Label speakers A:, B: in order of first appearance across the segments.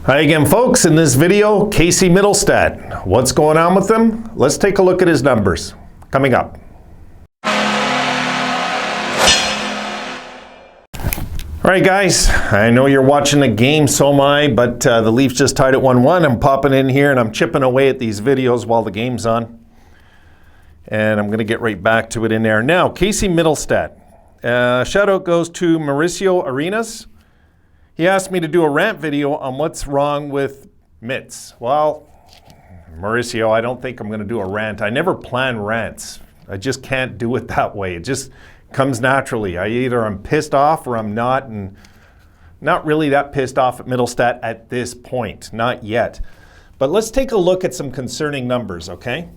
A: Hi again, folks. In this video, Casey Mittelstadt. What's going on with him? Let's take a look at his numbers. Coming up. All right, guys. I know you're watching the game, so am I, but the Leafs just tied at 1-1. I'm popping in here and I'm chipping away at these videos while the game's on. And I'm going to get right back to it in there. Now, Casey Mittelstadt. Shout out goes to Mauricio Arenas. He asked me to do a rant video on what's wrong with mitts. Well, Mauricio, I don't think I'm going to do a rant. I never plan rants. I just can't do it that way. It just comes naturally. Either I'm pissed off or I'm not, and not really that pissed off at Mittelstadt at this point. Not yet. But let's take a look at some concerning numbers, okay?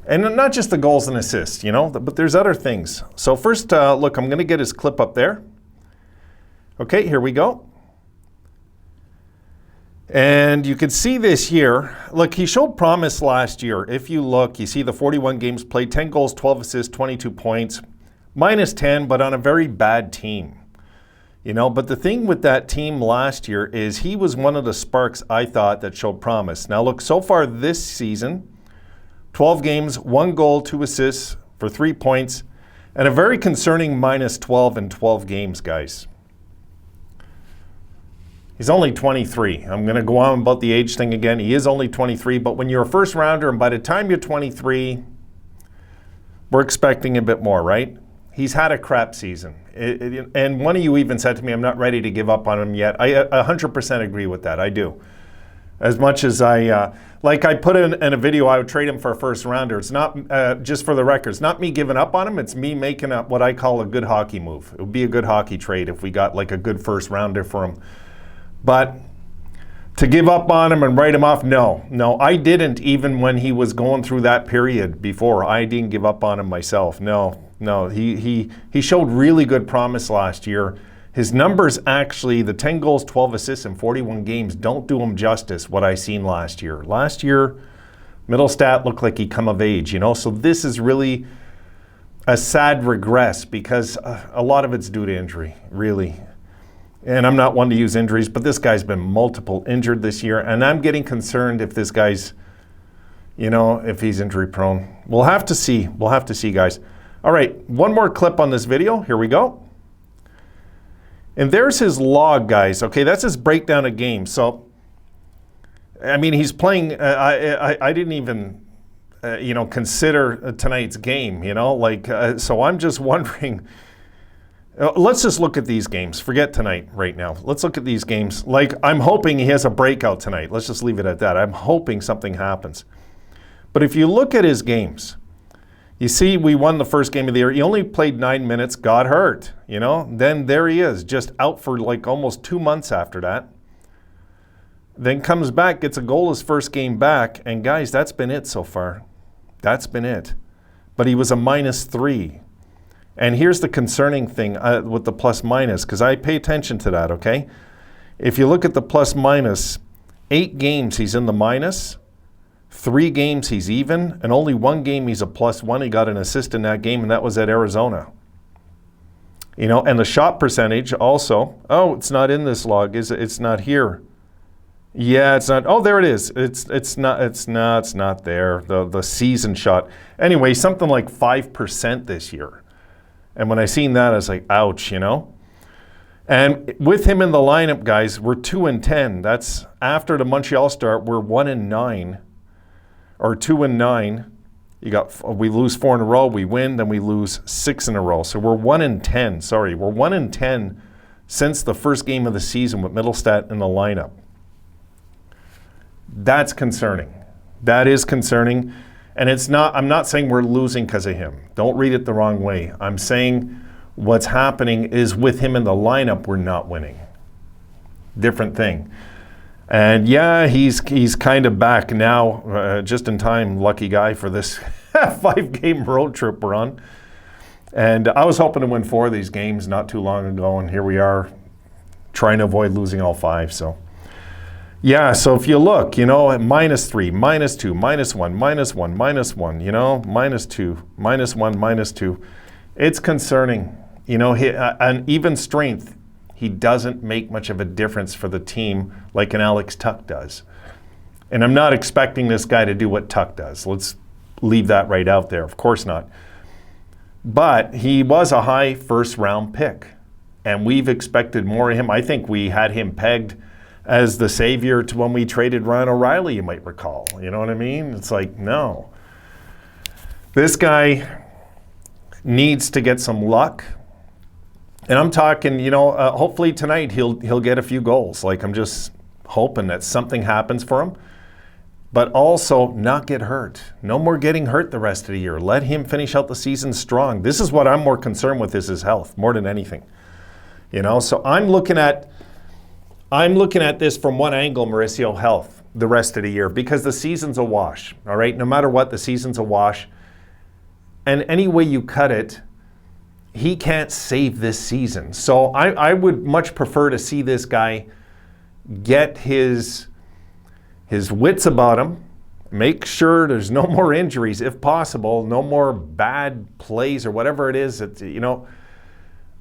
A: And not just the goals and assists, but there's other things. So first, look, I'm going to get his clip up there. Okay, here we go. And you can see this here. Look, he showed promise last year. If you look, you see the 41 games played, 10 goals, 12 assists, 22 points, minus 10, but on a very bad team. But the thing with that team last year is he was one of the sparks, I thought, that showed promise. Now look, so far this season, 12 games, 1 goal, 2 assists for 3 points, and a very concerning minus 12 in 12 games, guys. He's only 23. I'm going to go on about the age thing again. He is only 23, but when you're a first rounder and by the time you're 23, we're expecting a bit more, right? He's had a crap season. And one of you even said to me, I'm not ready to give up on him yet. I 100% agree with that. I do. As much as I put in a video, I would trade him for a first rounder. It's not, just for the record, it's not me giving up on him. It's me making what I call a good hockey move. It would be a good hockey trade if we got like a good first rounder for him. But to give up on him and write him off, no, I didn't. Even when he was going through that period before, I didn't give up on him myself. No, he showed really good promise last year. His numbers actually, the 10 goals, 12 assists in 41 games, don't do him justice, what I seen last year. Last year, Mittelstadt looked like he come of age, So this is really a sad regress because a lot of it's due to injury, really. And I'm not one to use injuries, but this guy's been multiple injured this year, and I'm getting concerned if this guy's, if he's injury prone. We'll have to see. We'll have to see, guys. All right, one more clip on this video. Here we go. And there's his log, guys. Okay, that's his breakdown of games. So, I mean, he's playing. I didn't even, consider tonight's game. So I'm just wondering. Let's just look at these games. Forget tonight right now. Let's look at these games. I'm hoping he has a breakout tonight. Let's just leave it at that. I'm hoping something happens. But if you look at his games, you see we won the first game of the year. He only played 9 minutes, got hurt, Then there he is, just out for almost 2 months after that. Then comes back, gets a goal his first game back. And guys, that's been it so far. That's been it. But he was a minus 3. And here's the concerning thing with the plus minus, because I pay attention to that, okay? If you look at the plus minus, 8 games he's in the minus, 3 games he's even, and only 1 game he's a plus 1. He got an assist in that game, and that was at Arizona. And the shot percentage also, it's not in this log, is it? It's not here. Yeah, it's not. Oh, there it is. It's not there. The season shot. Anyway, something like 5% this year. And when I seen that, I was like, ouch, And with him in the lineup, guys, we're 2-10. That's after the Montreal start, we're 1-9 or 2-9. We lose 4 in a row, we win, then we lose 6 in a row. So we're 1-10. Sorry, we're 1-10 since the first game of the season with Mittelstadt in the lineup. That's concerning. That is concerning. And I'm not saying we're losing because of him. Don't read it the wrong way. I'm saying what's happening is with him in the lineup, we're not winning. Different thing. And yeah, he's kind of back now, just in time, lucky guy for this 5-game road trip we're on. And I was hoping to win 4 of these games not too long ago, and here we are trying to avoid losing all 5, so. Yeah, so if you look, minus 3, minus 2, minus 1, minus 1, minus 1, minus 2, minus 1, minus 2. It's concerning. An even strength he doesn't make much of a difference for the team like an Alex Tuch does. And I'm not expecting this guy to do what Tuch does. Let's leave that right out there. Of course not. But he was a high first-round pick, and we've expected more of him. I think we had him pegged as the savior to when we traded Ryan O'Reilly, you might recall. You know what I mean? It's like, no. This guy needs to get some luck. And I'm talking, hopefully tonight he'll get a few goals. Like, I'm just hoping that something happens for him. But also not get hurt. No more getting hurt the rest of the year. Let him finish out the season strong. This is what I'm more concerned with, is his health, more than anything. So I'm looking at this from one angle, Mauricio, health, the rest of the year, because the season's a wash, all right? No matter what, the season's a wash. And any way you cut it, he can't save this season. So I would much prefer to see this guy get his wits about him, make sure there's no more injuries, if possible, no more bad plays or whatever it is.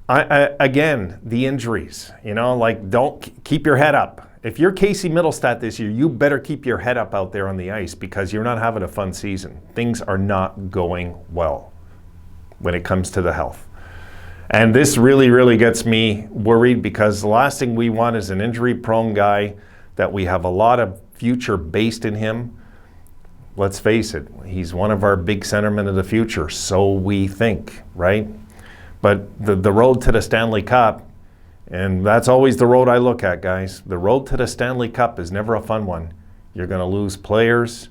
A: Again, the injuries, don't keep your head up. If you're Casey Mittelstadt this year, you better keep your head up out there on the ice, because you're not having a fun season. Things are not going well when it comes to the health. And this really, really gets me worried, because the last thing we want is an injury-prone guy that we have a lot of future based in him. Let's face it, he's one of our big centermen of the future, so we think, right? But the road to the Stanley Cup, and that's always the road I look at, guys. The road to the Stanley Cup is never a fun one. You're going to lose players.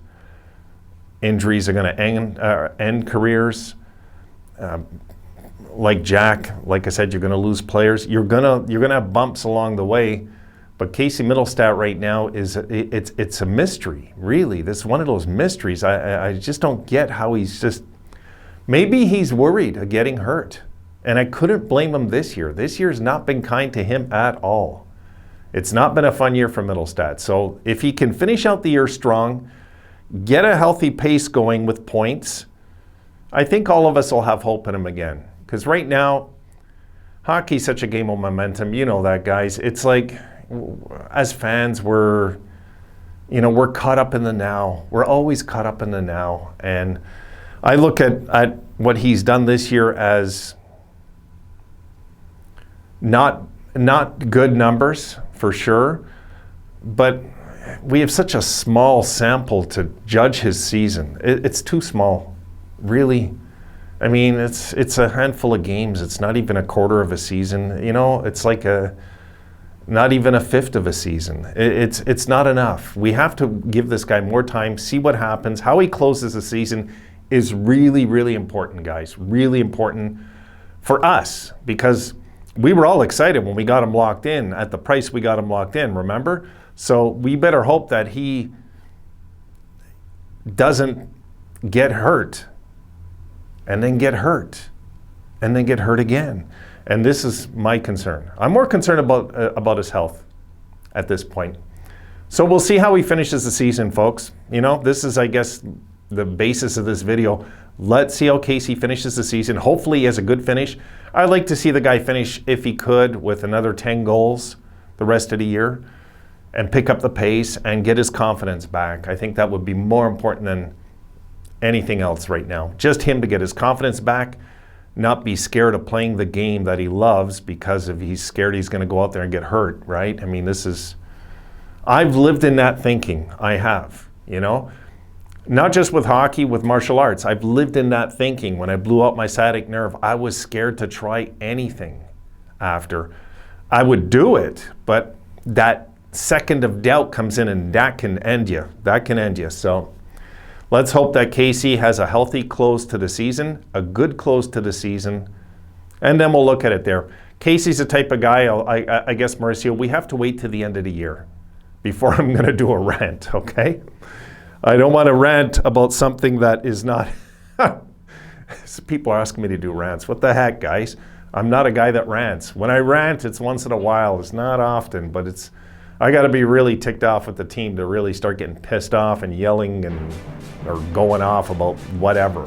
A: Injuries are going to end careers. Like Jack, like I said, you're going to lose players. You're going to have bumps along the way. But Casey Mittelstadt right now it's a mystery, really. This is one of those mysteries. I just don't get how maybe he's worried of getting hurt. And I couldn't blame him this year. This year's not been kind to him at all. It's not been a fun year for Mittelstadt. So if he can finish out the year strong, get a healthy pace going with points, I think all of us will have hope in him again. Because right now, hockey's such a game of momentum. You know that, guys. It's like, as fans, we're caught up in the now. We're always caught up in the now. And I look at what he's done this year as not good numbers, for sure, but we have such a small sample to judge his season. It's too small, really. I mean, it's a handful of games. It's not even a quarter of a season. It's like not even a fifth of a season. It's not enough. We have to give this guy more time, see what happens. How he closes the season is really, really important, guys. Really important for us, because we were all excited when we got him locked in at the price we got him locked in, remember? So we better hope that he doesn't get hurt and then get hurt and then get hurt again. And this is my concern. I'm more concerned about his health at this point. So we'll see how he finishes the season, folks. This is, I guess, the basis of this video. Let's see how Casey finishes the season. Hopefully he has a good finish. I'd like to see the guy finish, if he could, with another 10 goals the rest of the year and pick up the pace and get his confidence back. I think that would be more important than anything else right now. Just him to get his confidence back, not be scared of playing the game that he loves because if he's scared he's going to go out there and get hurt, right? I mean, I've lived in that thinking. I have, Not just with hockey, with martial arts. I've lived in that thinking. When I blew out my sciatic nerve, I was scared to try anything after. I would do it, but that second of doubt comes in and that can end you. So let's hope that Casey has a healthy close to the season, a good close to the season, and then we'll look at it there. Casey's the type of guy, I guess, Mauricio, we have to wait to the end of the year before I'm going to do a rant, okay? I don't want to rant about something that is not... People are asking me to do rants. What the heck, guys? I'm not a guy that rants. When I rant, it's once in a while. It's not often, but I got to be really ticked off with the team to really start getting pissed off and yelling or going off about whatever,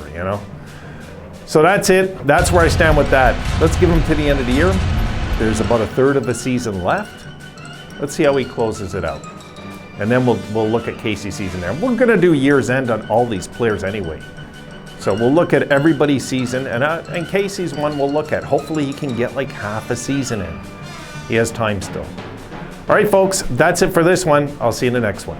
A: So that's it. That's where I stand with that. Let's give them to the end of the year. There's about a third of the season left. Let's see how he closes it out. And then we'll look at Casey's season there. We're going to do year's end on all these players anyway. So we'll look at everybody's season, and Casey's one we'll look at. Hopefully he can get like half a season in. He has time still. All right, folks, that's it for this one. I'll see you in the next one.